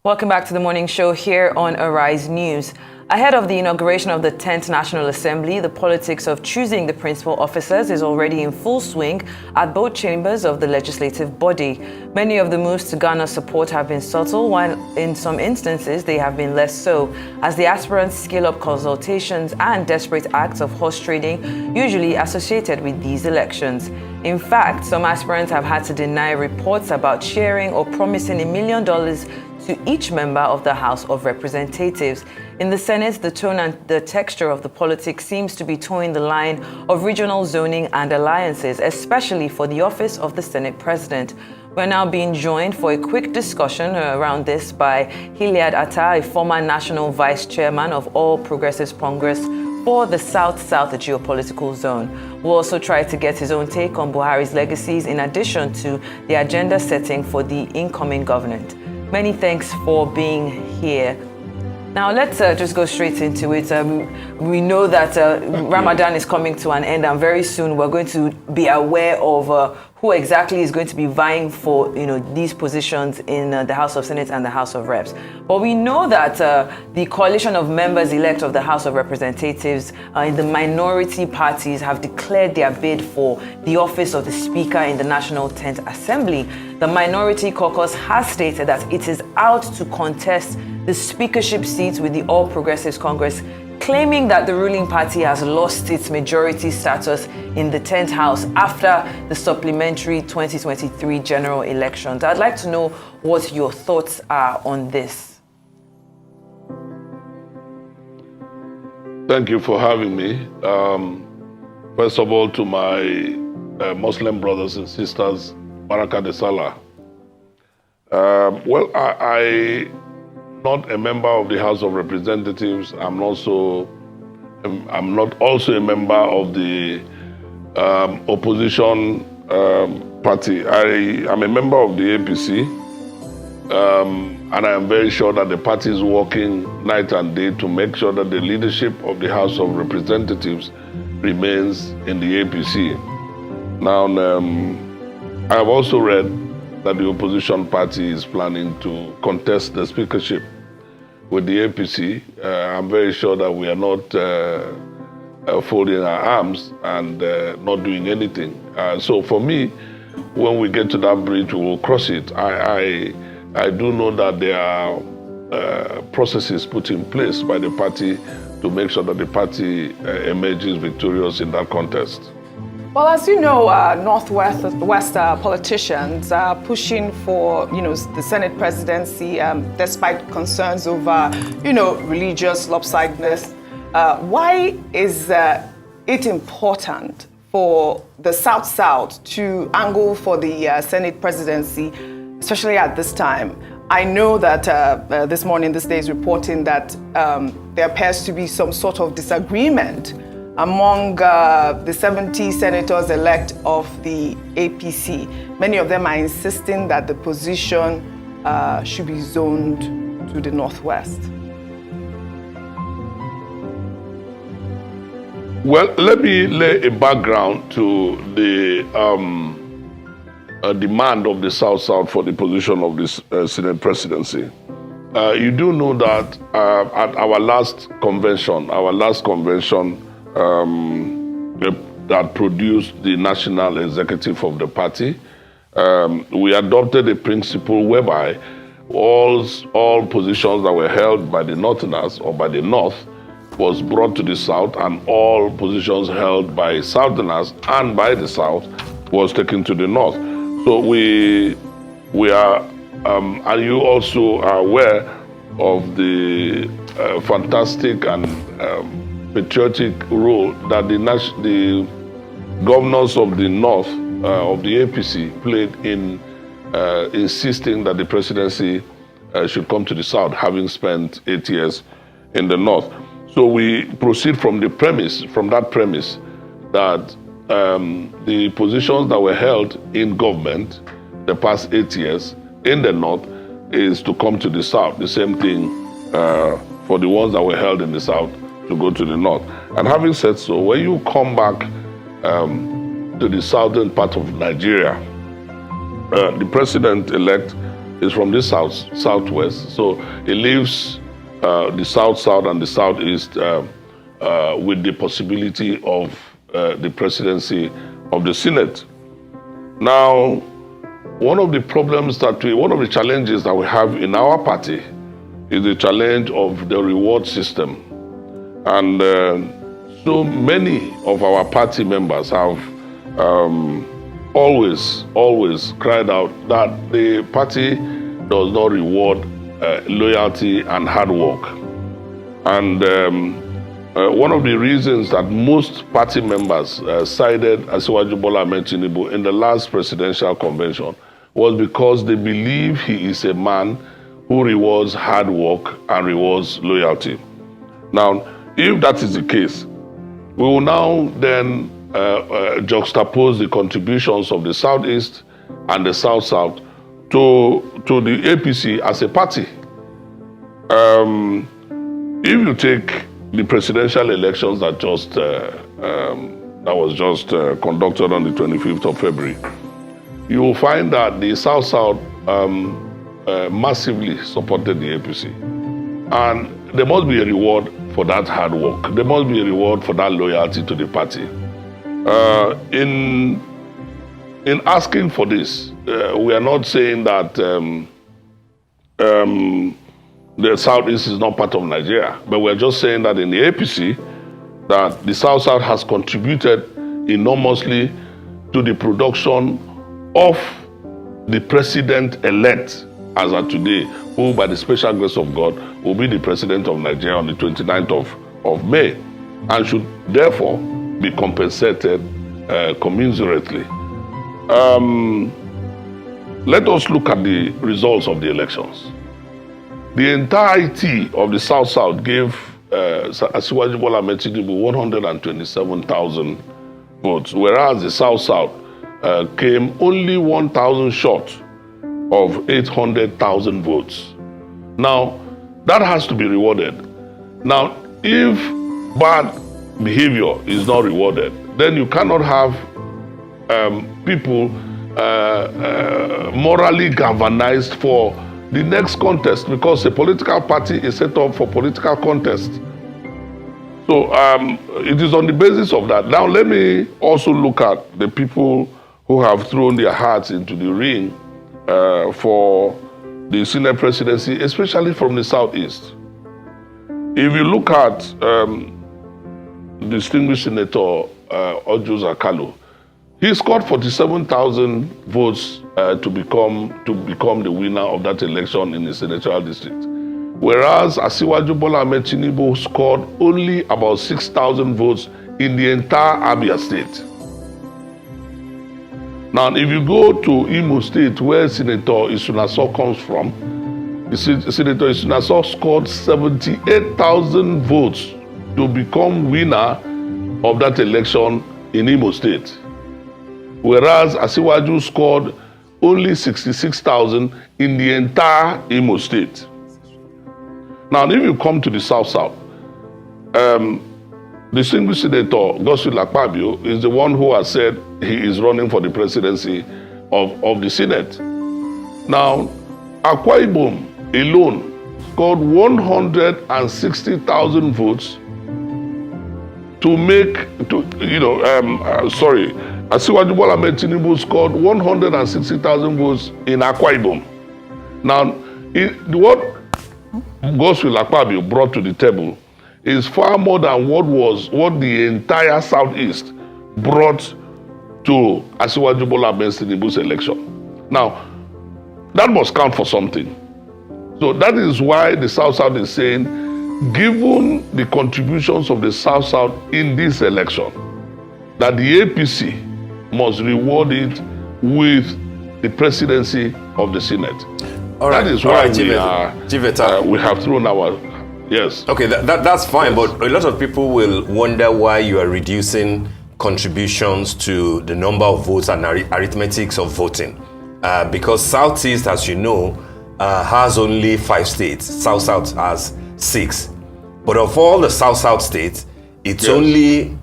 Welcome back to the morning show here on Arise News. Ahead of the inauguration of the 10th National Assembly, the politics of choosing the principal officers is already in full swing at both chambers of the legislative body. Many of the moves to garner support have been subtle, while in some instances they have been less so, as the aspirants scale up consultations and desperate acts of horse trading usually associated with these elections. In fact, some aspirants have had to deny reports about sharing or promising $1 million to each member of the House of Representatives. In the Senate, the tone and the texture of the politics seems to be towing the line of regional zoning and alliances, especially for the office of the Senate President. We're now being joined for a quick discussion around this by Hilliard Atta, a former National Vice Chairman of All Progressives Congress for the South-South geopolitical zone. We'll also try to get his own take on Buhari's legacies in addition to the agenda setting for the incoming government. Many thanks for being here. Now, let's just go straight into it. We know that Ramadan is coming to an end, and very soon we're going to be aware of who exactly is going to be vying for, these positions in the House of Senate and the House of Reps. But we know that the coalition of members-elect of the House of Representatives in the minority parties have declared their bid for the office of the Speaker in the National 10th Assembly. The Minority Caucus has stated that it is out to contest the speakership seats with the All Progressives Congress, claiming that the ruling party has lost its majority status in the 10th House after the supplementary 2023 general elections. I'd like to know what your thoughts are on this. Thank you for having me. First of all, to my Muslim brothers and sisters, Baraka de Salah. I'm not a member of the House of Representatives. I'm not also a member of the opposition party. I am a member of the APC, and I am very sure that the party is working night and day to make sure that the leadership of the House of Representatives remains in the APC. Now, I have also read that the opposition party is planning to contest the speakership with the APC. I'm very sure that we are not folding our arms and not doing anything. So for me, when we get to that bridge, we will cross it. I do know that there are processes put in place by the party to make sure that the party emerges victorious in that contest. Well, as you know, Northwest politicians are pushing for, the Senate presidency, despite concerns over, religious lopsidedness. Why is it important for the South-South to angle for the Senate presidency, especially at this time? I know that this morning, this day is reporting that there appears to be some sort of disagreement among the 70 senators-elect of the APC. Many of them are insisting that the position should be zoned to the Northwest. Well, let me lay a background to the demand of the South-South for the position of this Senate presidency. You do know that at our last convention, that produced the national executive of the party, we adopted a principle whereby all positions that were held by the Northerners or by the North was brought to the South, and all positions held by Southerners and by the South was taken to the North. So we are, and you also are aware of the fantastic and patriotic role that the governors of the North, of the APC, played in insisting that the presidency should come to the South, having spent 8 years in the North. So we proceed from that premise that the positions that were held in government the past 8 years in the North is to come to the South. The same thing for the ones that were held in the South to go to the North. And having said so, when you come back to the southern part of Nigeria, the president-elect is from the southwest. So it leaves the south and the southeast with the possibility of the presidency of the Senate. Now, one of the challenges that we have in our party is the challenge of the reward system. And so many of our party members have always cried out that the party does not reward loyalty and hard work. And one of the reasons that most party members sided Asiwaju Bola Ahmed Tinubu in the last presidential convention was because they believe he is a man who rewards hard work and rewards loyalty. Now, if that is the case, we will now then juxtapose the contributions of the Southeast and the South-South to the APC as a party. If you take the presidential elections that was just conducted on the 25th of February, you will find that the South-South massively supported the APC. And there must be a reward for that hard work. There must be a reward for that loyalty to the party. In asking for this, we are not saying that the Southeast is not part of Nigeria, but we're just saying that in the APC, that the South-South has contributed enormously to the production of the president-elect as of today, who by the special grace of God will be the president of Nigeria on the 29th of May, and should therefore be compensated commensurately. Let us look at the results of the elections. The entirety of the South-South gave Asiwaju Bola Ahmed Tinubu 127,000 votes, whereas the South-South came only 1,000 short of 800,000 votes. Now, that has to be rewarded. Now, if bad behavior is not rewarded, then you cannot have people morally galvanized for the next contest, because a political party is set up for political contest. So it is on the basis of that. Now let me also look at the people who have thrown their hearts into the ring for the Senate presidency, especially from the Southeast. If you look at distinguished Senator Orji Uzor, he scored 47,000 votes to become the winner of that election in the senatorial district. Whereas Asiwaju Bola Ahmed Tinubu scored only about 6,000 votes in the entire Abia state. Now, if you go to Imo State, where Senator Isunaso comes from, Senator Isunaso scored 78,000 votes to become winner of that election in Imo State. Whereas Asiwaju scored only 66,000 in the entire Imo State. Now, if you come to the South-South, distinguished Senator Godswill Akpabio is the one who has said he is running for the presidency of the Senate. Now, Akwa Ibom alone scored 160,000 votes to make, Asiwaju Bola Ahmed Tinubu scored 160,000 votes in Akwa Ibom. Now, what Godswill Akpabio brought to the table is far more than what the entire Southeast brought to Asiwaju Bola Ahmed Tinubu's election. Now, that must count for something. So that is why the South-South is saying, given the contributions of the South-South in this election, that the APC must reward it with the presidency of the Senate. All right. That is why we have thrown our... Yes. Okay, that's fine, but a lot of people will wonder why you are reducing contributions to the number of votes and arithmetics of voting. Because Southeast, as you know, has only 5 states. South-South has 6. But of all the South-South states, it's only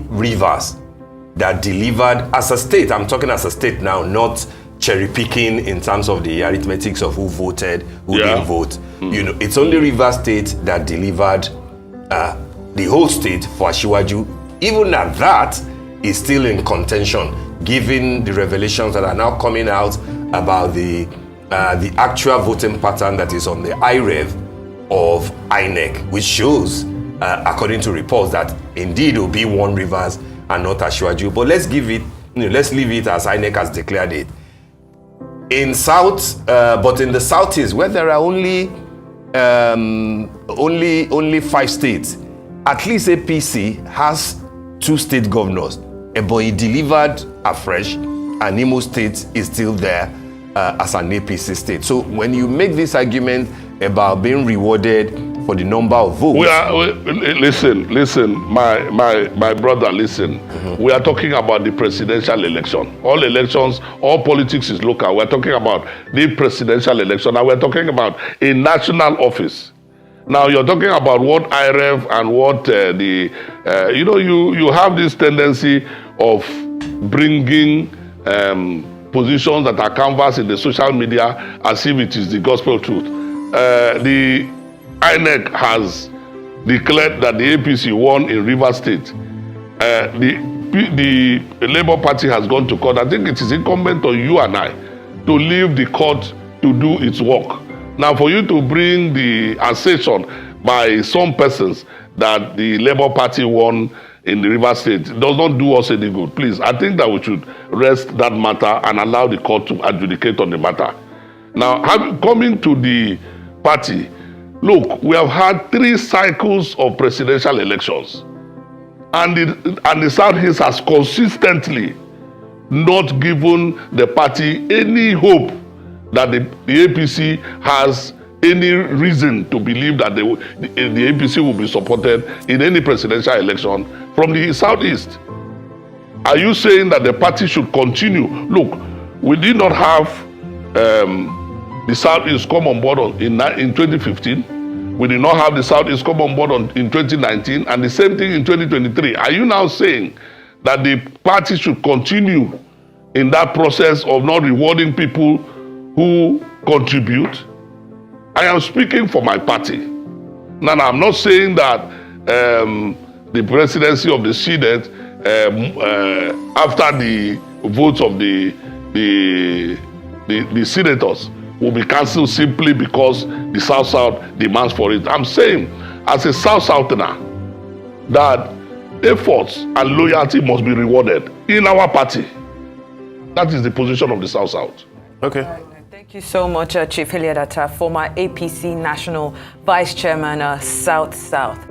Rivers that delivered as a state. I'm talking as a state now, not cherry picking in terms of the arithmetics of who voted, who Yeah. didn't vote. You know, it's only Rivers State that delivered the whole state for Asiwaju. Even at that, is still in contention, given the revelations that are now coming out about the actual voting pattern that is on the IREV of INEC, which shows, according to reports, that indeed it will be one Rivers and not Asiwaju. But let's give it, let's leave it as INEC has declared it. In South, but in the Southeast, where there are only 5 states, at least APC has 2 state governors. But he delivered afresh, and Imo State is still there as an APC state. So when you make this argument about being rewarded for the number of votes, listen, my brother, listen. We are talking about the presidential election. All elections, all politics is local. We're talking about the presidential election, and we're talking about a national office. Now you're talking about what IREV and what you have this tendency of bringing positions that are canvassed in the social media as if it is the gospel truth. The INEC has declared that the APC won in Rivers State. The Labour Party has gone to court. I think it is incumbent on you and I to leave the court to do its work. Now, for you to bring the assertion by some persons that the Labour Party won in the Rivers State does not do us any good. Please, I think that we should rest that matter and allow the court to adjudicate on the matter. Now, coming to the party, look, we have had 3 cycles of presidential elections, and the Southeast has consistently not given the party any hope that the APC has any reason to believe that the APC will be supported in any presidential election from the Southeast. Are you saying that the party should continue? Look, we did not have the Southeast come on board in 2015. We did not have the Southeast come on board in 2019, and the same thing in 2023. Are you now saying that the party should continue in that process of not rewarding people who contribute? I am speaking for my party. Now, I'm not saying that the presidency of the Senate, after the votes of the senators, will be cancelled simply because the South demands for it. I'm saying, as a Southerner, that efforts and loyalty must be rewarded in our party. That is the position of the South. Okay. Thank you so much, Chief Eliadata, former APC National Vice Chairman, South.